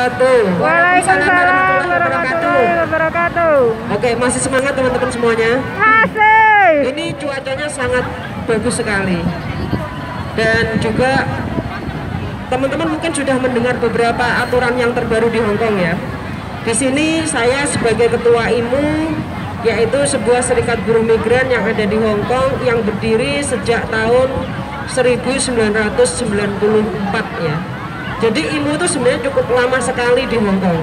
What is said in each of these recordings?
wabarakatuh. Waalaikumsalam warahmatullahi wabarakatuh. Oke, masih semangat teman-teman semuanya? Masih. Ini cuacanya sangat bagus sekali. Dan juga teman-teman mungkin sudah mendengar beberapa aturan yang terbaru di Hong Kong ya. Di sini saya sebagai ketua IMU, yaitu sebuah serikat buruh migran yang ada di Hong Kong yang berdiri sejak tahun 1994 ya. Jadi IMU itu sebenarnya cukup lama sekali di Hong Kong.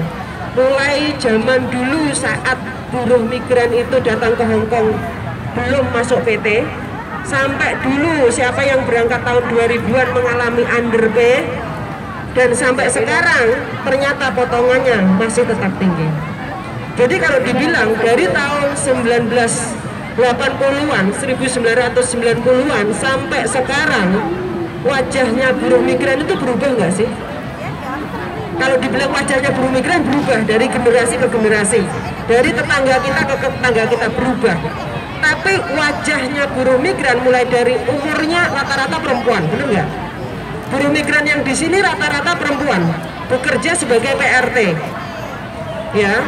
Mulai zaman dulu saat buruh migran itu datang ke Hong Kong belum masuk PT, sampai dulu siapa yang berangkat tahun 2000-an mengalami underpay, dan sampai sekarang ternyata potongannya masih tetap tinggi. Jadi kalau dibilang dari tahun 1980-an, 1990-an sampai sekarang wajahnya buruh migran itu berubah nggak sih? Kalau dibilang wajahnya buruh migran berubah dari generasi ke generasi, dari tetangga kita ke tetangga kita berubah. Tapi wajahnya buruh migran mulai dari umurnya rata-rata perempuan, benar nggak? Buruh migran yang di sini rata-rata perempuan, bekerja sebagai PRT, ya,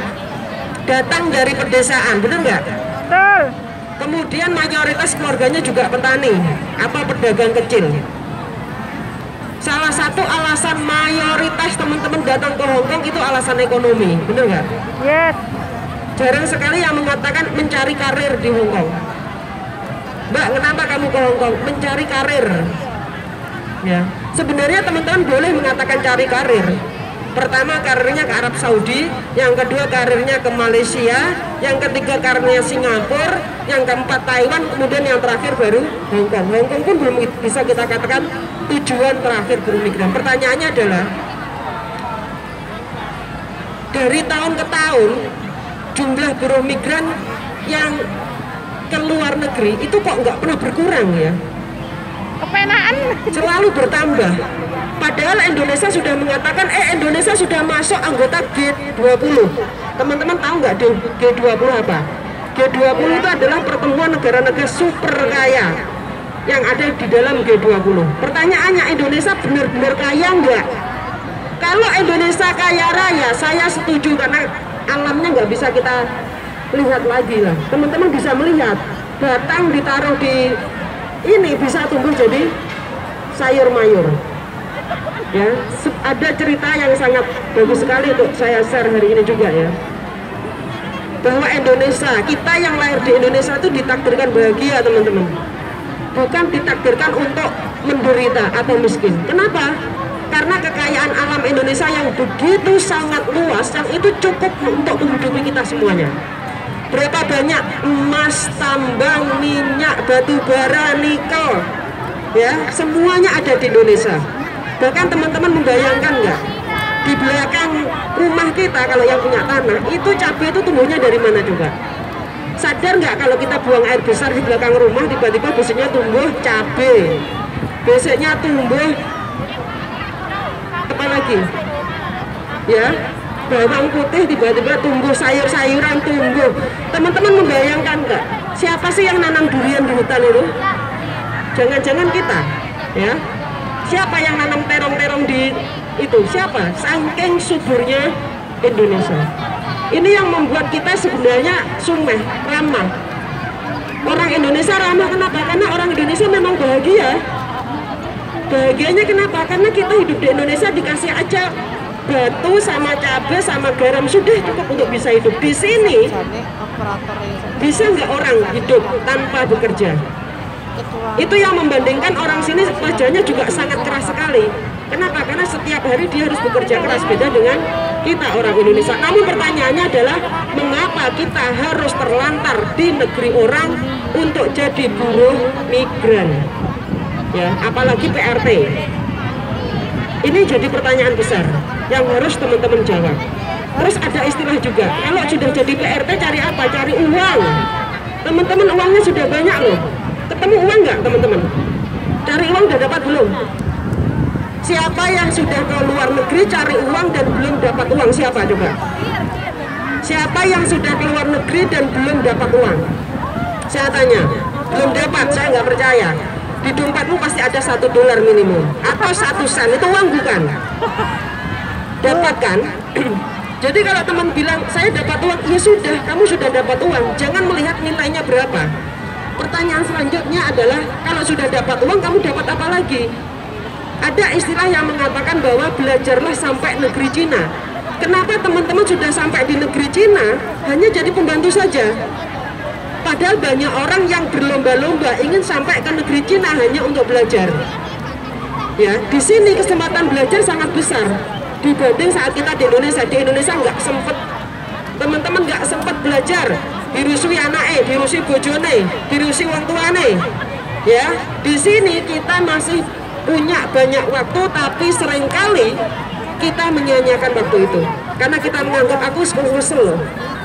datang dari pedesaan, benar nggak? Betul. Kemudian mayoritas keluarganya juga petani, apa pedagang kecil. Salah satu alasan mayoritas teman-teman datang ke Hong Kong itu alasan ekonomi, benar nggak? Yes. Jarang sekali yang mengatakan mencari karir di Hong Kong. Mbak, kenapa kamu ke Hong Kong? Mencari karir. Ya, sebenarnya teman-teman boleh mengatakan cari karir. Pertama karirnya ke Arab Saudi, yang kedua karirnya ke Malaysia, yang ketiga karirnya Singapura, yang keempat Taiwan, kemudian yang terakhir baru Hong Kong. Hong Kong pun belum bisa kita katakan tujuan terakhir buruh migran. Pertanyaannya adalah dari tahun ke tahun jumlah buruh migran yang ke luar negeri itu kok nggak pernah berkurang ya? Kepenaan. Selalu bertambah. Padahal Indonesia sudah mengatakan Indonesia sudah masuk anggota G20. Teman-teman tahu nggak G20 apa? G20 itu adalah pertemuan negara-negara super kaya yang ada di dalam G20. Pertanyaannya, Indonesia benar-benar kaya nggak? Kalau Indonesia kaya raya, saya setuju karena alamnya nggak bisa kita lihat lagi lah. Teman-teman bisa melihat batang ditaruh di ini bisa tumbuh jadi sayur mayur. Ya, ada cerita yang sangat bagus sekali untuk saya share hari ini juga ya. Bahwa Indonesia, kita yang lahir di Indonesia itu ditakdirkan bahagia teman-teman. Bukan ditakdirkan untuk menderita atau miskin. Kenapa? Karena kekayaan alam Indonesia yang begitu sangat luas, yang itu cukup untuk menghidupi kita semuanya. Berapa banyak emas, tambang, minyak, batu bara, nikel, ya, semuanya ada di Indonesia. Bahkan teman-teman membayangkan nggak, di belakang rumah kita kalau yang punya tanah, itu cabai itu tumbuhnya dari mana juga? Sadar nggak kalau kita buang air besar di belakang rumah, tiba-tiba besoknya tumbuh cabai, besoknya tumbuh apa lagi? Ya, bawang putih, tiba-tiba tumbuh sayur-sayuran tumbuh. Teman-teman membayangkan nggak? Siapa sih yang nanam durian di hutan itu? Jangan-jangan kita, ya? Siapa yang nanam terong-terong di itu? Siapa? Saking suburnya Indonesia. Ini yang membuat kita sebenarnya sumeh, ramah. Orang Indonesia ramah kenapa? Karena orang Indonesia memang bahagia. Bahagianya kenapa? Karena kita hidup di Indonesia dikasih aja batu sama cabai sama garam, sudah cukup untuk bisa hidup. Di sini bisa nggak orang hidup tanpa bekerja? Itu yang membandingkan orang sini kerjanya juga sangat keras sekali. Kenapa? Karena setiap hari dia harus bekerja keras, beda dengan kita orang Indonesia. Namun pertanyaannya adalah mengapa kita harus terlantar di negeri orang untuk jadi buruh migran? Ya, apalagi PRT. Ini jadi pertanyaan besar yang harus teman-teman jawab. Terus ada istilah juga, kalau sudah jadi PRT cari apa? Cari uang. Teman-teman, uangnya sudah banyak loh. Ketemu uang nggak teman-teman? Cari uang udah dapat belum? Siapa yang sudah ke luar negeri cari uang dan belum dapat uang? Siapa coba? Siapa yang sudah ke luar negeri dan belum dapat uang? Saya tanya, belum dapat, saya nggak percaya. Di dompetmu pasti ada $1 minimum atau 1 sen, itu uang bukan? dapatkan. Jadi kalau teman bilang saya dapat uang, ya sudah, kamu sudah dapat uang, jangan melihat nilainya berapa. Pertanyaan selanjutnya adalah kalau sudah dapat uang, kamu dapat apa lagi? Ada istilah yang mengatakan bahwa belajarlah sampai negeri Cina. Kenapa teman-teman sudah sampai di negeri Cina hanya jadi pembantu saja? Padahal banyak orang yang berlomba-lomba ingin sampai ke negeri Cina hanya untuk belajar. Ya, di sini kesempatan belajar sangat besar dibanding saat kita di Indonesia. Di Indonesia nggak sempet, teman-teman nggak sempet belajar, dirusui anaknya, dirusui bojone, dirusui wong tuane. Ya, di sini kita masih punya banyak waktu, tapi seringkali kita menyanyiakan waktu itu karena kita menganggap aku kesel,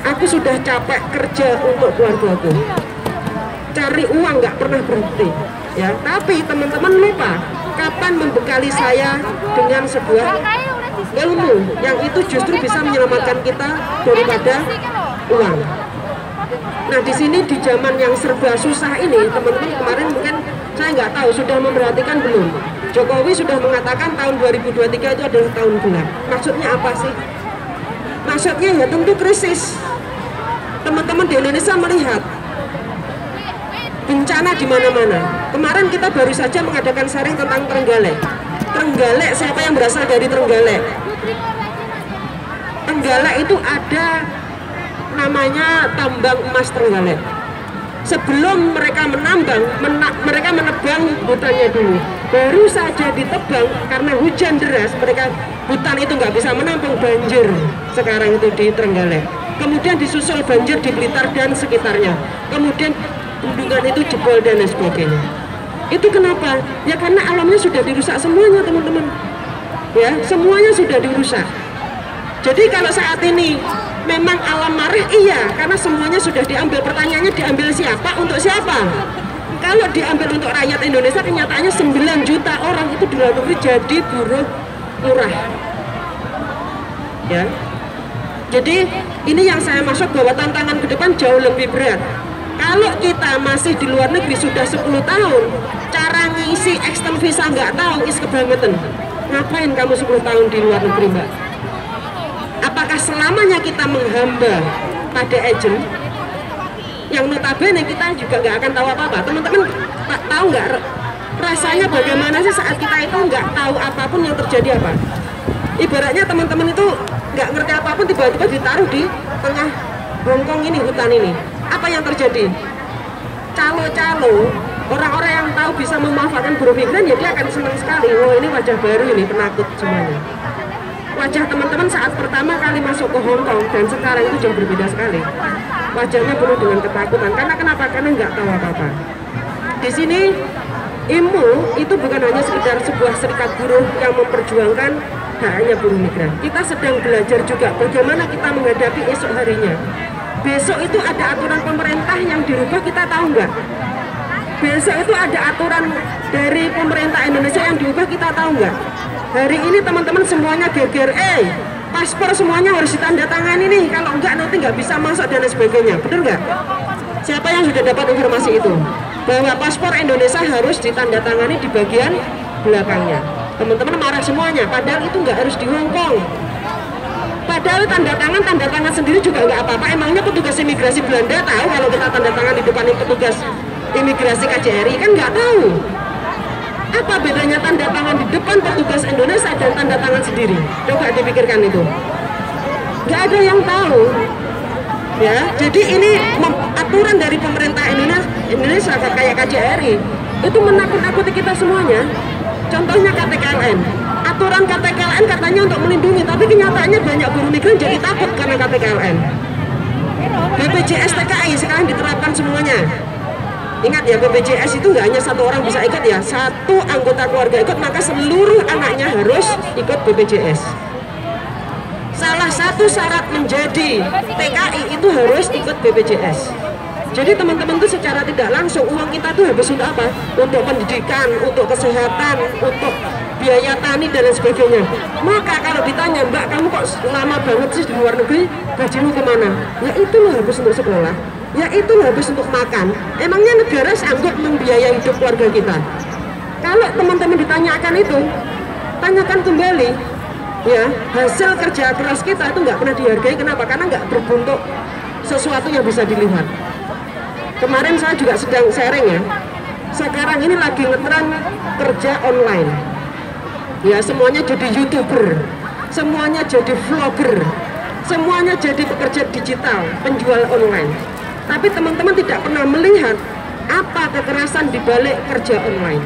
aku sudah capek kerja untuk keluargaku, cari uang nggak pernah berhenti. Ya, tapi teman-teman lupa kapan membekali saya dengan sebuah ilmu yang itu justru bisa menyelamatkan kita daripada uang. Nah, di sini di zaman yang serba susah ini, teman-teman kemarin mungkin saya nggak tahu sudah memperhatikan belum, Jokowi sudah mengatakan tahun 2023 itu adalah tahun gelap. Maksudnya apa sih? Maksudnya ya tentu krisis. Teman-teman di Indonesia melihat bencana di mana-mana. Kemarin kita baru saja mengadakan sharing tentang Trenggalek. Trenggalek, siapa yang berasal dari Trenggalek? Trenggalek itu ada namanya tambang emas Trenggalek. Sebelum mereka menambang, mereka menebang hutannya dulu. Baru saja ditebang karena hujan deras, mereka hutan itu nggak bisa menampung, banjir sekarang itu di Trenggalek. Kemudian disusul banjir di Blitar dan sekitarnya. Kemudian bendungan itu jebol dan lain sebagainya. Itu kenapa? Ya karena alamnya sudah dirusak semuanya, teman-teman. Ya, semuanya sudah dirusak. Jadi kalau saat ini memang alam marah, iya, karena semuanya sudah diambil. Pertanyaannya diambil siapa, untuk siapa? Kalau diambil untuk rakyat Indonesia, kenyataannya 9 juta orang itu di luar negeri jadi buruh murah. Ya. Jadi ini yang saya maksud bahwa tantangan ke depan jauh lebih berat. Kalau kita masih di luar negeri sudah 10 tahun, cara ngisi extend visa nggak tahu, is kebangetan. Ngapain kamu 10 tahun di luar negeri, Mbak? Apakah selamanya kita menghamba pada agent yang notabene kita juga nggak akan tahu apa-apa? Teman-teman tahu nggak rasanya bagaimana sih saat kita itu nggak tahu apapun yang terjadi apa? Ibaratnya teman-teman itu nggak ngerti apapun, tiba-tiba ditaruh di tengah Hongkong ini, hutan ini. Apa yang terjadi? Calo-calo, orang-orang yang tahu bisa memanfaatkan buruh migran, ya dia akan senang sekali. Oh, ini wajah baru, ini penakut semuanya. Wajah teman-teman saat pertama kali masuk ke Hongkong dan sekarang itu jauh berbeda sekali. Wajahnya penuh dengan ketakutan. Karena kenapa? Karena nggak tahu apa-apa. Di sini IMU itu bukan hanya sekedar sebuah serikat buruh yang memperjuangkan haknya buruh migran. Kita sedang belajar juga bagaimana kita menghadapi esok harinya. Besok itu ada aturan pemerintah yang dirubah, kita tahu nggak? Besok itu ada aturan dari pemerintah Indonesia yang diubah, kita tahu nggak? Hari ini teman-teman semuanya geger, paspor semuanya harus ditandatangani nih, kalau enggak nanti nggak bisa masuk dan sebagainya, betul nggak? Siapa yang sudah dapat informasi itu? Bahwa paspor Indonesia harus ditandatangani di bagian belakangnya. Teman-teman marah semuanya, padahal itu nggak harus di Hongkong. Padahal tanda tangan sendiri juga nggak apa-apa. Emangnya petugas imigrasi Belanda tahu kalau kita tanda tangan di depan petugas imigrasi KJRI? Kan nggak tahu. Apa bedanya tanda tangan di depan petugas Indonesia dan tanda tangan sendiri? Coba dipikirkan itu. Nggak ada yang tahu. Ya, jadi ini aturan dari pemerintah Indonesia kayak KJRI itu menakut-nakuti kita semuanya. Contohnya KTKLN. Aturan KTKLN katanya untuk melindungi, tapi kenyataannya banyak buruh migran jadi takut karena KTKLN. BPJS TKI sekarang diterapkan semuanya. Ingat ya, BPJS itu nggak hanya satu orang bisa ikut ya, satu anggota keluarga ikut maka seluruh anaknya harus ikut BPJS. Salah satu syarat menjadi TKI itu harus ikut BPJS. Jadi teman-teman itu secara tidak langsung uang kita tuh habis untuk apa? Untuk pendidikan, untuk kesehatan, untuk biaya tani dan lain sebagainya. Maka kalau ditanya, Mbak kamu kok lama banget sih di luar negeri, gajimu kemana? Ya itu loh habis untuk sekolah, ya itu loh habis untuk makan. Emangnya negara sanggup membiayai hidup keluarga kita? Kalau teman-teman ditanyakan itu, tanyakan kembali, Ya, hasil kerja keras kita itu nggak pernah dihargai. Kenapa? Karena nggak berbentuk sesuatu yang bisa dilihat. Kemarin saya juga sedang sharing ya. Sekarang ini lagi ngetren kerja online. Ya, semuanya jadi YouTuber, semuanya jadi vlogger, semuanya jadi pekerja digital, penjual online. Tapi teman-teman tidak pernah melihat apa kekerasan di balik kerja online.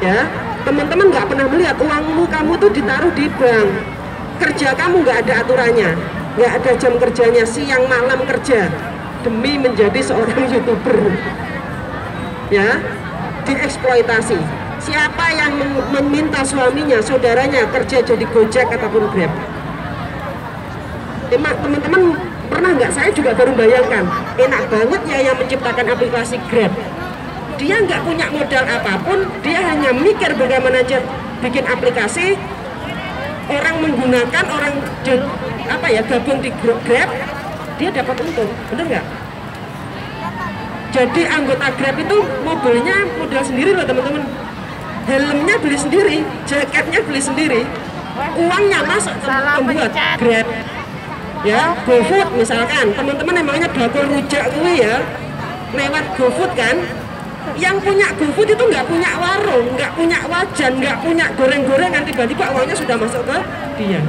Ya, teman-teman nggak pernah melihat uangmu kamu tuh ditaruh di bank. Kerja kamu nggak ada aturannya, nggak ada jam kerjanya, siang malam kerja demi menjadi seorang YouTuber. Ya, dieksploitasi. Siapa yang meminta suaminya, saudaranya kerja jadi Gojek ataupun Grab? Teman-teman pernah nggak? Saya juga baru bayangkan, enak banget ya yang menciptakan aplikasi Grab. Dia nggak punya modal apapun, dia hanya mikir bagaimana aja bikin aplikasi, orang menggunakan, orang gabung di Grab, dia dapat untung, bener nggak? Jadi anggota Grab itu mobilnya modal sendiri loh teman-teman, helmnya beli sendiri, jaketnya beli sendiri, uangnya masuk ke pembuat Grab. Ya, GoFood misalkan, teman-teman emangnya bakul rujak gue ya, lewat GoFood kan? Yang punya GoFood itu nggak punya warung, nggak punya wajan, nggak punya goreng-gorengan, tiba-tiba uangnya sudah masuk ke dia.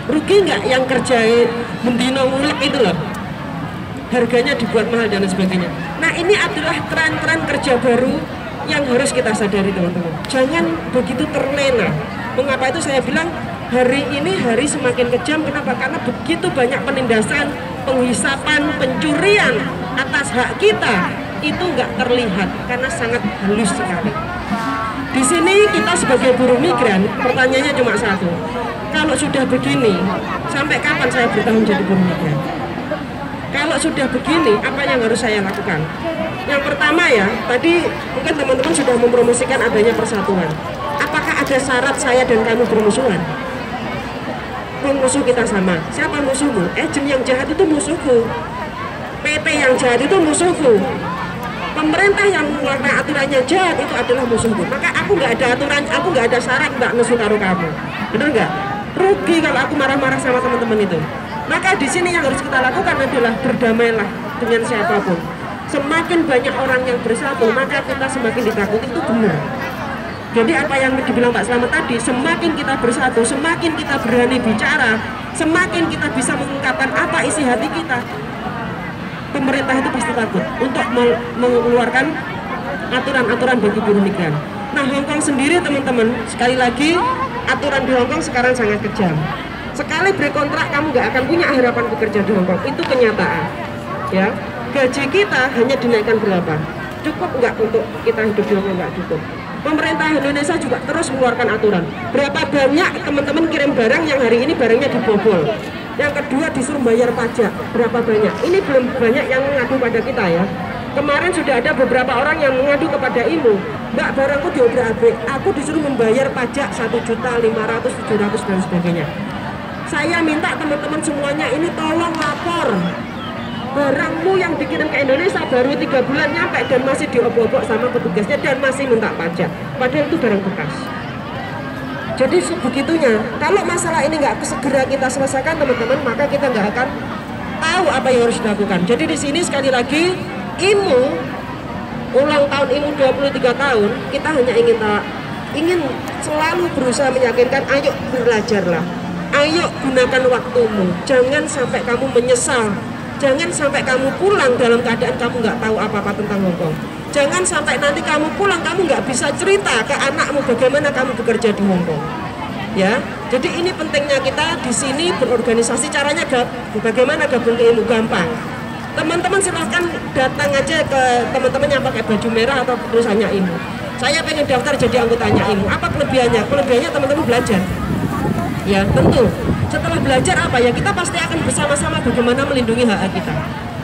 Rugi nggak yang kerjain mendino ngulek itu loh? Harganya dibuat mahal dan sebagainya. Nah, ini adalah tren-tren kerja baru yang harus kita sadari teman-teman. Jangan begitu terlena. Mengapa itu saya bilang hari ini hari semakin kejam? Kenapa? Karena begitu banyak penindasan, penghisapan, pencurian atas hak kita itu nggak terlihat karena sangat halus sekali. Di sini kita sebagai buruh migran, pertanyaannya cuma satu. Kalau sudah begini, sampai kapan saya bertahan jadi buruh migran? Kalau sudah begini, apa yang harus saya lakukan? Yang pertama ya, tadi mungkin teman-teman sudah mempromosikan adanya persatuan. Apakah ada syarat saya dan kamu bermusuhan? Musuh kita sama. Siapa musuhmu? Agent yang jahat itu musuhku. PT yang jahat itu musuhku. Pemerintah yang mengeluarkan aturannya jahat itu adalah musuhku. Maka aku nggak ada aturan, aku nggak ada syarat nggak nesu karo kamu. Benar nggak? Rugi kalau aku marah-marah sama teman-teman itu. Maka di sini yang harus kita lakukan adalah berdamailah dengan siapapun. Semakin banyak orang yang bersatu, maka kita semakin ditakuti, itu benar. Jadi apa yang dibilang Pak Slamet tadi, semakin kita bersatu, semakin kita berani bicara, semakin kita bisa mengungkapkan apa isi hati kita, pemerintah itu pasti takut untuk mengeluarkan aturan-aturan bagi buruh migran. Nah, Hongkong sendiri teman-teman, sekali lagi aturan di Hongkong sekarang sangat kejam. Sekali berkontrak kamu nggak akan punya harapan bekerja di Hongkong, itu kenyataan. Ya, gaji kita hanya dinaikkan berapa? Cukup nggak untuk kita hidup di Hongkong? Nggak cukup. Pemerintah Indonesia juga terus mengeluarkan aturan. Berapa banyak teman-teman kirim barang yang hari ini barangnya dibobol. Yang kedua disuruh bayar pajak. Berapa banyak? Ini belum banyak yang mengadu pada kita ya. Kemarin sudah ada beberapa orang yang mengadu kepada IMU. Mbak, barangku diobrak-abrik. Aku disuruh membayar pajak 1.500.000, 700 dan sebagainya. Saya minta teman-teman semuanya ini tolong lapor. Barangmu yang dikirim ke Indonesia baru 3 bulan nyampe dan masih diobok-obok sama petugasnya dan masih minta pajak. Padahal itu barang bekas. Jadi sebegitunya. Kalau masalah ini nggak segera kita selesaikan teman-teman, maka kita nggak akan tahu apa yang harus dilakukan. Jadi di sini sekali lagi IMU ulang tahun IMU 23 tahun, kita hanya ingin selalu berusaha meyakinkan, ayo belajarlah. Ayo gunakan waktumu, jangan sampai kamu menyesal, jangan sampai kamu pulang dalam keadaan kamu nggak tahu apa-apa tentang Hongkong. Jangan sampai nanti kamu pulang kamu nggak bisa cerita ke anakmu bagaimana kamu bekerja di Hongkong. Ya, jadi ini pentingnya kita di sini berorganisasi. Caranya bagaimana gabung ke IMU? Gampang. Teman-teman silahkan datang aja ke teman-teman yang pakai baju merah atau perusahaannya IMU. Saya pengen daftar jadi anggotanya IMU. Apa kelebihannya? Kelebihannya teman-teman belajar. Ya tentu setelah belajar apa ya, kita pasti akan bersama-sama bagaimana melindungi hak kita.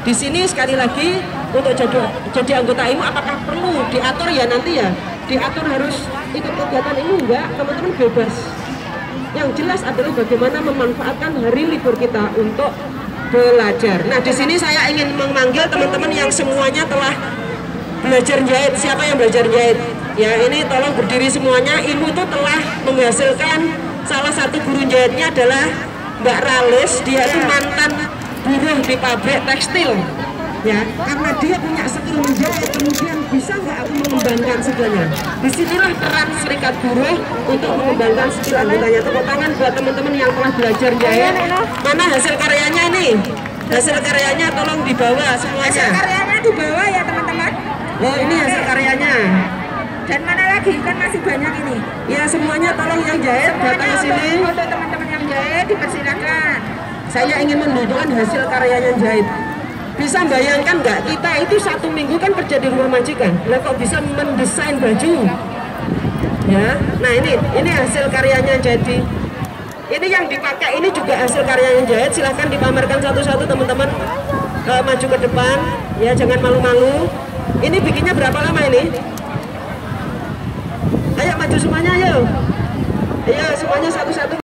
Di sini sekali lagi untuk jadi anggota IMU apakah perlu diatur ya nanti ya, diatur harus ikut kegiatan IMU enggak, teman-teman bebas. Yang jelas adalah bagaimana memanfaatkan hari libur kita untuk belajar. Nah di sini saya ingin memanggil teman-teman yang semuanya telah belajar jahit. Siapa yang belajar jahit? Ya, ini tolong berdiri semuanya. Ibu tuh telah menghasilkan salah satu guru jahitnya adalah Mbak Ralis. Dia itu mantan buruh di pabrik tekstil. Ya, karena dia punya skill menjahit, kemudian bisa nggak aku mengembangkan skillnya? Disinilah peran serikat buruh untuk mengembangkan skill anggotanya. Tepuk tangan buat teman-teman yang telah belajar jahit. Mana hasil karyanya ini? Hasil karyanya tolong dibawa semuanya. Hasil karyanya dibawa ya teman-teman. Oh, ini hasil karyanya. Dan mana lagi, kan masih banyak ini. Ya, semuanya tolong yang jahit datang ke sini. Untuk teman-teman yang jahit dipersilakan. Saya ingin menunjukkan hasil karyanya jahit. Bisa bayangkan nggak, kita itu 1 minggu kan kerja di rumah majikan, lah kok bisa mendesain baju? Ya, nah ini hasil karyanya. Jadi ini yang dipakai ini juga hasil karyanya jahit. Silahkan dipamerkan satu-satu teman-teman, maju ke depan, ya jangan malu-malu. Ini bikinnya berapa lama ini? Ayo maju semuanya, ayo, ayo semuanya satu-satu.